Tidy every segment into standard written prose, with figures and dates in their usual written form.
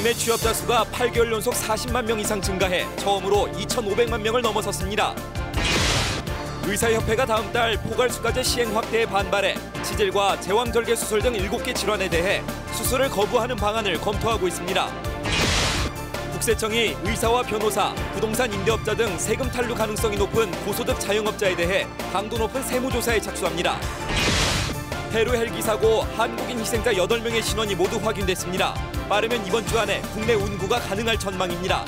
국내 취업자 수가 8개월 연속 40만 명 이상 증가해 처음으로 2,500만 명을 넘어섰습니다. 의사협회가 다음 달 포괄수가제 시행 확대에 반발해 치질과 제왕절개 수술 등 7개 질환에 대해 수술을 거부하는 방안을 검토하고 있습니다. 국세청이 의사와 변호사, 부동산 임대업자 등 세금 탈루 가능성이 높은 고소득 자영업자에 대해 강도 높은 세무조사에 착수합니다. 페루 헬기 사고 한국인 희생자 8명의 신원이 모두 확인됐습니다. 빠르면 이번 주 안에 국내 운구가 가능할 전망입니다.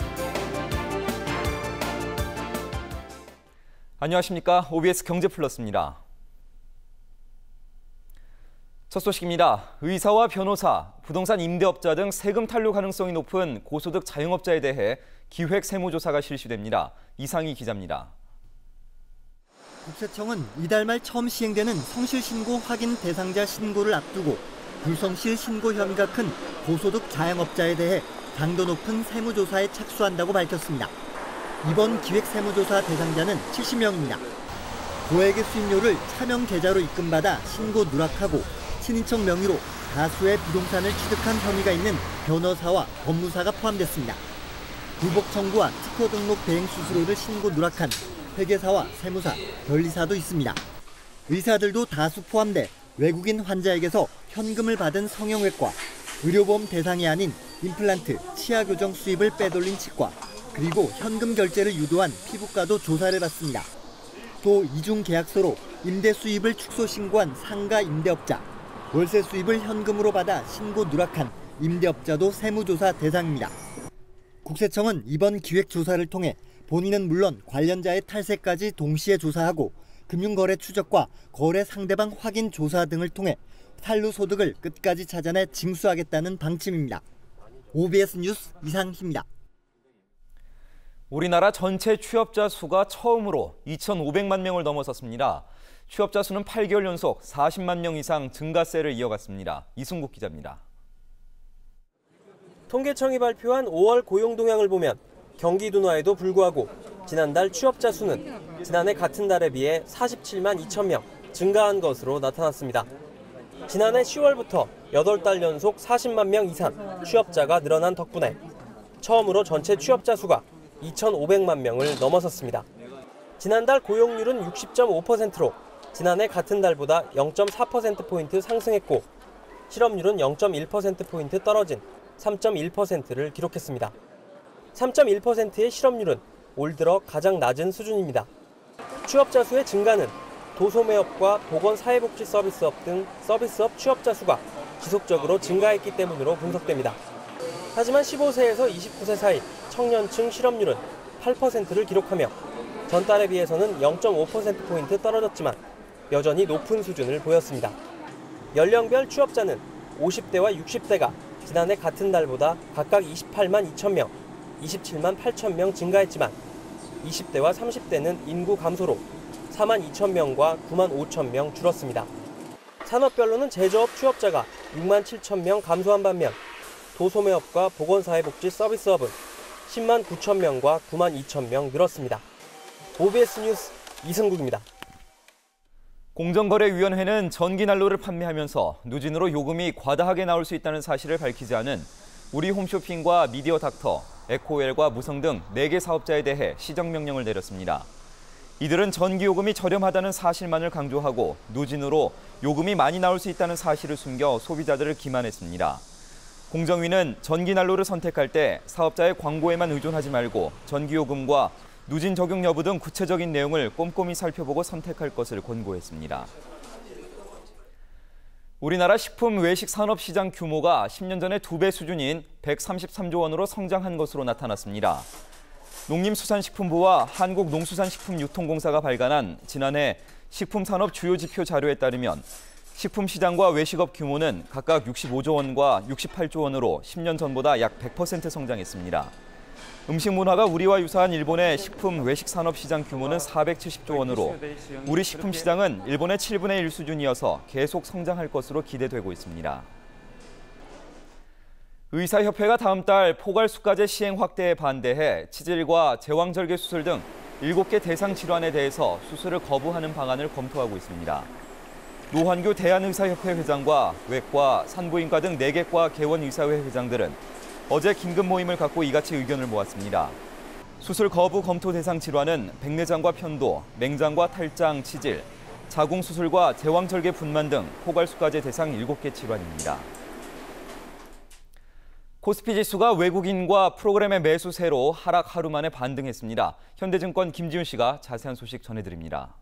안녕하십니까. OBS 경제플러스입니다. 첫 소식입니다. 의사와 변호사, 부동산 임대업자 등 세금 탈루 가능성이 높은 고소득 자영업자에 대해 기획 세무조사가 실시됩니다. 이상희 기자입니다. 국세청은 이달 말 처음 시행되는 성실신고 확인 대상자 신고를 앞두고 불성실 신고 혐의가 큰 고소득 자영업자에 대해 강도 높은 세무조사에 착수한다고 밝혔습니다. 이번 기획 세무조사 대상자는 70명입니다. 고액의 수임료를 차명 계좌로 입금받아 신고 누락하고 친인척 명의로 다수의 부동산을 취득한 혐의가 있는 변호사와 법무사가 포함됐습니다. 불복 청구와 특허 등록 대행 수수료를 신고 누락한 회계사와 세무사, 변리사도 있습니다. 의사들도 다수 포함돼 외국인 환자에게서 현금을 받은 성형외과, 의료보험 대상이 아닌 임플란트, 치아 교정 수입을 빼돌린 치과, 그리고 현금 결제를 유도한 피부과도 조사를 받습니다. 또 이중 계약서로 임대 수입을 축소 신고한 상가 임대업자, 월세 수입을 현금으로 받아 신고 누락한 임대업자도 세무조사 대상입니다. 국세청은 이번 기획조사를 통해 본인은 물론 관련자의 탈세까지 동시에 조사하고 금융거래 추적과 거래 상대방 확인 조사 등을 통해 탈루 소득을 끝까지 찾아내 징수하겠다는 방침입니다. OBS 뉴스 이상희입니다. 우리나라 전체 취업자 수가 처음으로 2,500만 명을 넘어섰습니다. 취업자 수는 8개월 연속 40만 명 이상 증가세를 이어갔습니다. 이승국 기자입니다. 통계청이 발표한 5월 고용 동향을 보면 경기 둔화에도 불구하고 지난달 취업자 수는 지난해 같은 달에 비해 47만 2천 명 증가한 것으로 나타났습니다. 지난해 10월부터 8달 연속 40만 명 이상 취업자가 늘어난 덕분에 처음으로 전체 취업자 수가 2,500만 명을 넘어섰습니다. 지난달 고용률은 60.5%로 지난해 같은 달보다 0.4%포인트 상승했고 실업률은 0.1%포인트 떨어진 3.1%를 기록했습니다. 3.1%의 실업률은 올 들어 가장 낮은 수준입니다. 취업자 수의 증가는 도소매업과 보건사회복지 서비스업 등 서비스업 취업자 수가 지속적으로 증가했기 때문으로 분석됩니다. 하지만 15세에서 29세 사이 청년층 실업률은 8%를 기록하며 전달에 비해서는 0.5%포인트 떨어졌지만 여전히 높은 수준을 보였습니다. 연령별 취업자는 50대와 60대가 지난해 같은 달보다 각각 28만 2천 명, 27만 8천 명 증가했지만 20대와 30대는 인구 감소로 4만 2천 명과 9만 5천 명 줄었습니다. 산업별로는 제조업 취업자가 6만 7천 명 감소한 반면 도소매업과 보건사회복지 서비스업은 10만 9천 명과 9만 2천 명 늘었습니다. OBS 뉴스 이승국입니다. 공정거래위원회는 전기난로를 판매하면서 누진으로 요금이 과다하게 나올 수 있다는 사실을 밝히지 않은 우리 홈쇼핑과 미디어 닥터, 에코웰과 무성 등 4개 사업자에 대해 시정명령을 내렸습니다. 이들은 전기요금이 저렴하다는 사실만을 강조하고 누진으로 요금이 많이 나올 수 있다는 사실을 숨겨 소비자들을 기만했습니다. 공정위는 전기난로를 선택할 때 사업자의 광고에만 의존하지 말고 전기요금과 누진 적용 여부 등 구체적인 내용을 꼼꼼히 살펴보고 선택할 것을 권고했습니다. 우리나라 식품 외식 산업 시장 규모가 10년 전의 2배 수준인 133조 원으로 성장한 것으로 나타났습니다. 농림수산식품부와 한국농수산식품유통공사가 발간한 지난해 식품산업 주요 지표 자료에 따르면 식품 시장과 외식업 규모는 각각 65조 원과 68조 원으로 10년 전보다 약 100% 성장했습니다. 음식 문화가 우리와 유사한 일본의 식품 외식 산업 시장 규모는 470조 원으로 우리 식품 시장은 일본의 7분의 1 수준이어서 계속 성장할 것으로 기대되고 있습니다. 의사협회가 다음 달 포괄수가제 시행 확대에 반대해 치질과 제왕절개 수술 등 7개 대상 질환에 대해서 수술을 거부하는 방안을 검토하고 있습니다. 노환규 대한의사협회 회장과 외과, 산부인과 등 4개 과 개원의사회 회장들은 어제 긴급 모임을 갖고 이같이 의견을 모았습니다. 수술 거부 검토 대상 질환은 백내장과 편도, 맹장과 탈장, 치질, 자궁수술과 제왕절개 분만 등 포괄수가제 대상 7개 질환입니다. 코스피 지수가 외국인과 프로그램의 매수세로 하락 하루 만에 반등했습니다. 현대증권 김지훈 씨가 자세한 소식 전해드립니다.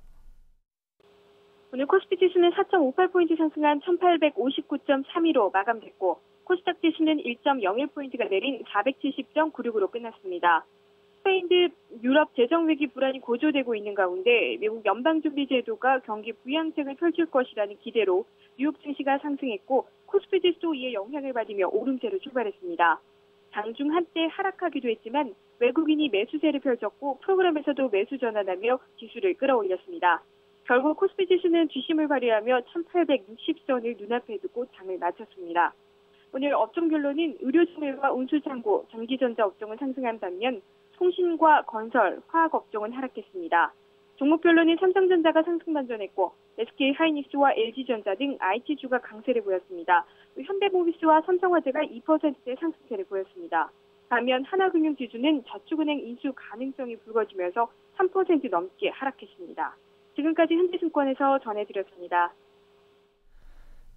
오늘 코스피 지수는 4.58포인트 상승한 1859.32로 마감됐고 코스닥 지수는 1.01포인트가 내린 470.96으로 끝났습니다. 스페인 등 유럽 재정위기 불안이 고조되고 있는 가운데 미국 연방준비제도가 경기 부양책을 펼칠 것이라는 기대로 뉴욕 증시가 상승했고 코스피 지수도 이에 영향을 받으며 오름세로 출발했습니다. 장중 한때 하락하기도 했지만 외국인이 매수세를 펼쳤고 프로그램에서도 매수 전환하며 지수를 끌어올렸습니다. 결국 코스피 지수는 뒷심을 발휘하며 1860선을 눈앞에 두고 장을 마쳤습니다. 오늘 업종 결론은 의료진과 운수창고, 전기전자 업종은 상승한 반면 통신과 건설, 화학 업종은 하락했습니다. 종목별로는 삼성전자가 상승 반전했고 SK하이닉스와 LG전자 등 IT주가 강세를 보였습니다. 현대모비스와 삼성화재가 2%대 상승세를 보였습니다. 반면 하나금융지주는 저축은행 인수 가능성이 불거지면서 3% 넘게 하락했습니다. 지금까지 현대증권에서 전해드렸습니다.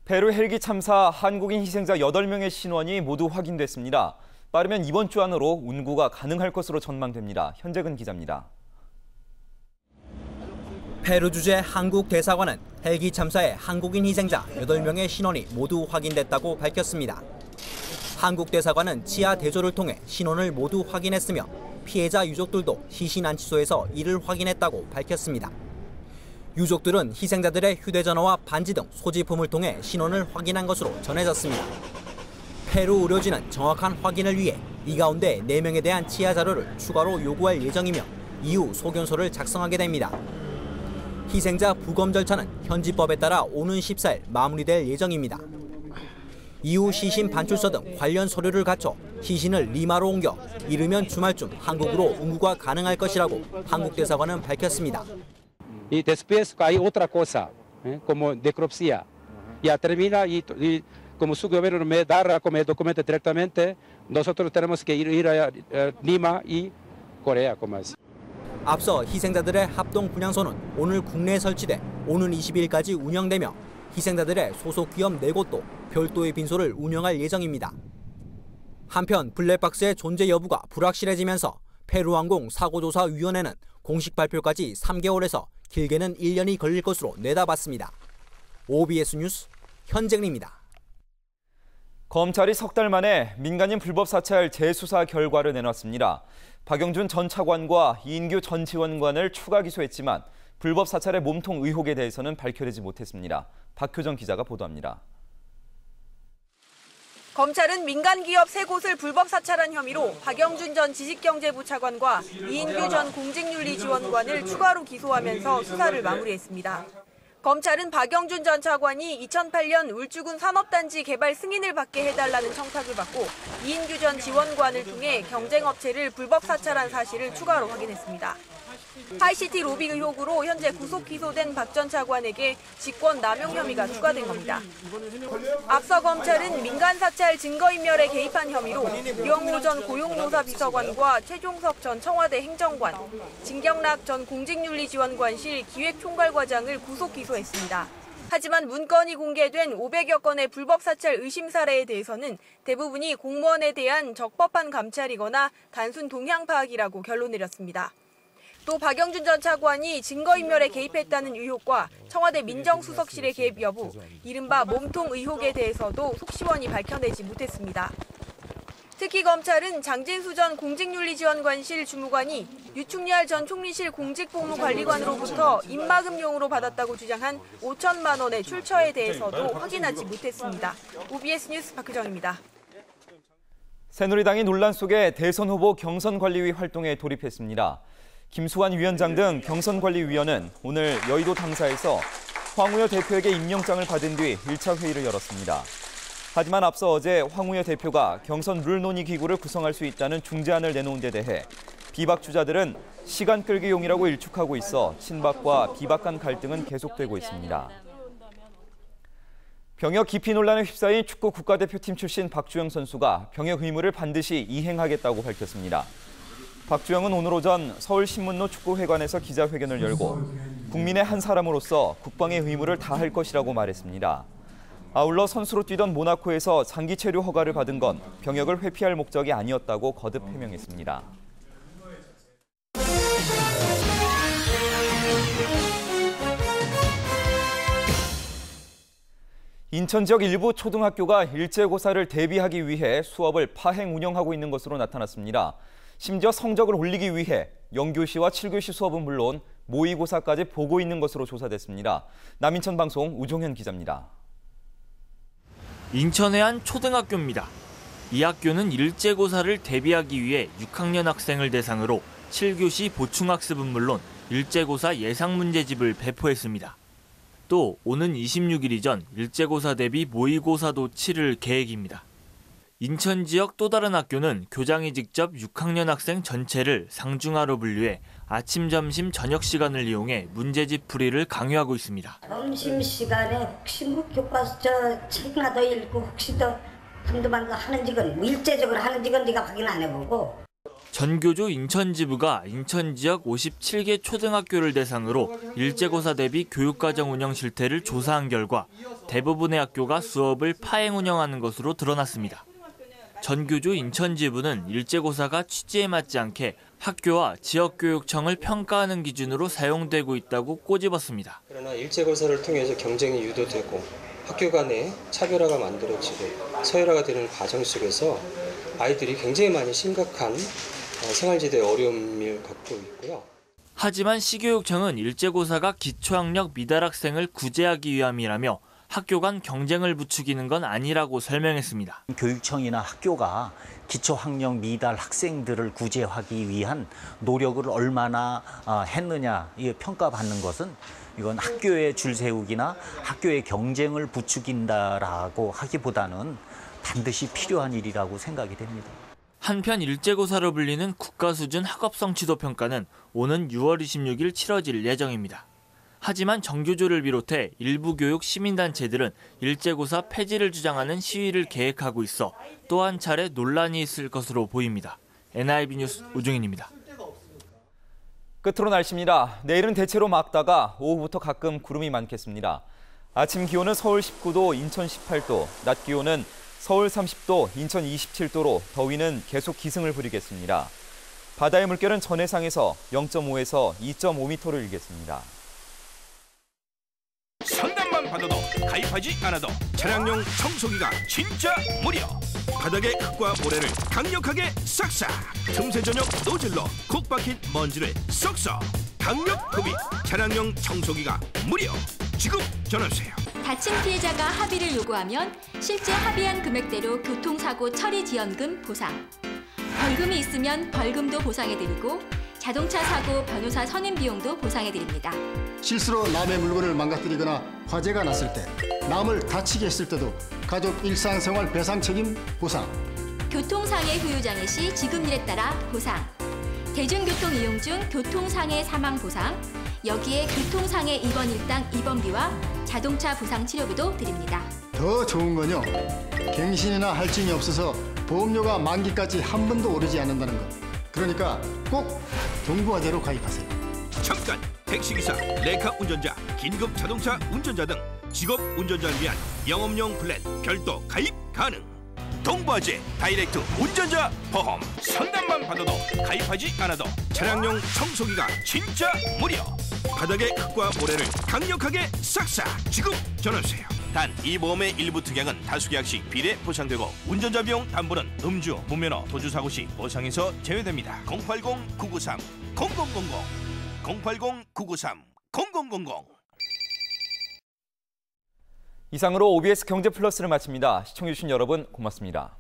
페루 헬기 참사 한국인 희생자 8명의 신원이 모두 확인됐습니다. 빠르면 이번 주 안으로 운구가 가능할 것으로 전망됩니다. 현재근 기자입니다. 페루 주재 한국 대사관은 헬기 참사의 한국인 희생자 8명의 신원이 모두 확인됐다고 밝혔습니다. 한국 대사관은 치아 대조를 통해 신원을 모두 확인했으며 피해자 유족들도 시신안치소에서 이를 확인했다고 밝혔습니다. 유족들은 희생자들의 휴대전화와 반지 등 소지품을 통해 신원을 확인한 것으로 전해졌습니다. 페루 의료진은 정확한 확인을 위해 이 가운데 4명에 대한 치아 자료를 추가로 요구할 예정이며 이후 소견서를 작성하게 됩니다. 희생자 부검 절차는 현지법에 따라 오는 14일 마무리될 예정입니다. 이후 시신 반출서 등 관련 서류를 갖춰 시신을 리마로 옮겨 이르면 주말쯤 한국으로 운구가 가능할 것이라고 한국 대사관은 밝혔습니다. Y después hay otra cosa, como necropsia. Ya termina y como su gobierno me da como el documento directamente, nosotros tenemos que ir a Lima y Corea como es. 앞서 희생자들의 합동 분향소는 오늘 국내에 설치돼 오는 22일까지 운영되며 희생자들의 소속 기업 4곳도 별도의 빈소를 운영할 예정입니다. 한편 블랙박스의 존재 여부가 불확실해지면서 페루항공 사고조사위원회는 공식 발표까지 3개월에서 길게는 1년이 걸릴 것으로 내다봤습니다. OBS 뉴스 현재근입니다. 검찰이 석 달 만에 민간인 불법 사찰 재수사 결과를 내놨습니다. 박영준 전 차관과 이인규 전 지원관을 추가 기소했지만 불법 사찰의 몸통 의혹에 대해서는 밝혀내지 못했습니다. 박효정 기자가 보도합니다. 검찰은 민간기업 3곳을 불법 사찰한 혐의로 박영준 전 지식경제부 차관과 이인규 전 공직윤리지원관을 추가로 기소하면서 수사를 마무리했습니다. 검찰은 박영준 전 차관이 2008년 울주군 산업단지 개발 승인을 받게 해달라는 청탁을 받고 이인규 전 지원관을 통해 경쟁업체를 불법 사찰한 사실을 추가로 확인했습니다. 하이시티 로비 의혹으로 현재 구속 기소된 박 전 차관에게 직권 남용 혐의가 추가된 겁니다. 앞서 검찰은 민간 사찰 증거인멸에 개입한 혐의로 유영호 전 고용노사 비서관과 최종석 전 청와대 행정관, 진경락 전 공직윤리지원관실 기획총괄과장을 구속 기소했습니다. 하지만 문건이 공개된 500여 건의 불법 사찰 의심 사례에 대해서는 대부분이 공무원에 대한 적법한 감찰이거나 단순 동향 파악이라고 결론 내렸습니다. 또 박영준 전 차관이 증거인멸에 개입했다는 의혹과 청와대 민정수석실의 개입 여부, 이른바 몸통 의혹에 대해서도 속시원히 밝혀내지 못했습니다. 특히 검찰은 장진수 전 공직윤리지원관실 주무관이 유충렬 전 총리실 공직복무관리관으로부터 입막음용으로 받았다고 주장한 5천만 원의 출처에 대해서도 확인하지 못했습니다. OBS 뉴스 박효정입니다. 새누리당이 논란 속에 대선 후보 경선관리위 활동에 돌입했습니다. 김수환 위원장 등 경선관리위원은 오늘 여의도 당사에서 황우여 대표에게 임명장을 받은 뒤 1차 회의를 열었습니다. 하지만 앞서 어제 황우여 대표가 경선 룰 논의 기구를 구성할 수 있다는 중재안을 내놓은 데 대해 비박 주자들은 시간 끌기용이라고 일축하고 있어 친박과 비박 간 갈등은 계속되고 있습니다. 병역 기피 논란에 휩싸인 축구 국가대표팀 출신 박주영 선수가 병역 의무를 반드시 이행하겠다고 밝혔습니다. 박주영은 오늘 오전 서울신문로 축구회관에서 기자회견을 열고 국민의 한 사람으로서 국방의 의무를 다할 것이라고 말했습니다. 아울러 선수로 뛰던 모나코에서 장기 체류 허가를 받은 건 병역을 회피할 목적이 아니었다고 거듭 해명했습니다. 인천 지역 일부 초등학교가 일제고사를 대비하기 위해 수업을 파행 운영하고 있는 것으로 나타났습니다. 심지어 성적을 올리기 위해 영교시와 7교시 수업은 물론 모의고사까지 보고 있는 것으로 조사됐습니다. 남인천 방송 우종현 기자입니다. 인천의 한 초등학교입니다. 이 학교는 일제고사를 대비하기 위해 6학년 학생을 대상으로 7교시 보충학습은 물론 일제고사 예상문제집을 배포했습니다. 또 오는 26일이 전 일제고사 대비 모의고사도 치를 계획입니다. 인천 지역 또 다른 학교는 교장이 직접 6학년 학생 전체를 상중하로 분류해 아침, 점심, 저녁 시간을 이용해 문제집 풀이를 강요하고 있습니다. 점심시간에 혹시 뭐 교과서 책이나 더 읽고 혹시 더 한두만 하는지 건 일제적으로 하는지 건 네가 확인 안 해보고. 전교조 인천지부가 인천 지역 57개 초등학교를 대상으로 일제고사 대비 교육과정 운영 실태를 조사한 결과 대부분의 학교가 수업을 파행 운영하는 것으로 드러났습니다. 전교조 인천지부는 일제고사가 취지에 맞지 않게 학교와 지역교육청을 평가하는 기준으로 사용되고 있다고 꼬집었습니다. 그러나 일제고사를 통해서 경쟁이 유도되고 학교 간에 차별화가 만들어지고 서열화가 되는 과정 속에서 아이들이 굉장히 많이 심각한 생활지대의 어려움을 겪고 있고요. 하지만 시교육청은 일제고사가 기초학력 미달 학생을 구제하기 위함이라며 학교 간 경쟁을 부추기는 건 아니라고 설명했습니다. 교육청이나 학교가 기초학력 미달 학생들을 구제하기 위한 노력을 얼마나 했느냐 평가받는 것은 이건 학교의 줄 세우기나 학교의 경쟁을 부추긴다라고 하기보다는 반드시 필요한 일이라고 생각이 됩니다. 한편 일제고사로 불리는 국가수준 학업성 지도평가는 오는 6월 26일 치러질 예정입니다. 하지만 정교조를 비롯해 일부 교육 시민단체들은 일제고사 폐지를 주장하는 시위를 계획하고 있어 또 한 차례 논란이 있을 것으로 보입니다. NIB 뉴스 우종인입니다. 끝으로 날씨입니다. 내일은 대체로 맑다가 오후부터 가끔 구름이 많겠습니다. 아침 기온은 서울 19도, 인천 18도, 낮 기온은 서울 30도, 인천 27도로 더위는 계속 기승을 부리겠습니다. 바다의 물결은 전해상에서 0.5에서 2.5m를 일겠습니다. 상담만 받아도 가입하지 않아도 차량용 청소기가 진짜 무료. 바닥의 흙과 모래를 강력하게 싹싹. 틈새 전용 노즐로 콕 박힌 먼지를 쏙쏙. 강력 구비 차량용 청소기가 무료. 지금 전화주세요. 다친 피해자가 합의를 요구하면 실제 합의한 금액대로 교통사고 처리 지원금 보상. 벌금이 있으면 벌금도 보상해드리고 자동차 사고 변호사 선임 비용도 보상해드립니다. 실수로 남의 물건을 망가뜨리거나 화재가 났을 때, 남을 다치게 했을 때도 가족 일상생활 배상 책임 보상. 교통상해 후유장애 시 지급률에 따라 보상. 대중교통 이용 중 교통상해 사망 보상. 여기에 교통상해 입원 일당 입원비와 자동차 부상 치료비도 드립니다. 더 좋은 건요, 갱신이나 할증이 없어서 보험료가 만기까지 한 번도 오르지 않는다는 것. 그러니까 꼭 동부화재로 가입하세요. 잠깐! 택시기사, 레카 운전자, 긴급 자동차 운전자 등 직업 운전자를 위한 영업용 플랜 별도 가입 가능. 동부화재 다이렉트 운전자 보험. 상담만 받아도 가입하지 않아도 차량용 청소기가 진짜 무료. 바닥의 흙과 모래를 강력하게 싹싹. 지금 전화주세요. 단 이 보험의 일부 특약은 다수 계약 시 비례 보상되고 운전자 비용 담보는 음주, 무면허, 도주사고 시 보상에서 제외됩니다. 080-993-0000 080-993-0000. 이상으로 OBS 경제 플러스를 마칩니다. 시청해주신 여러분 고맙습니다.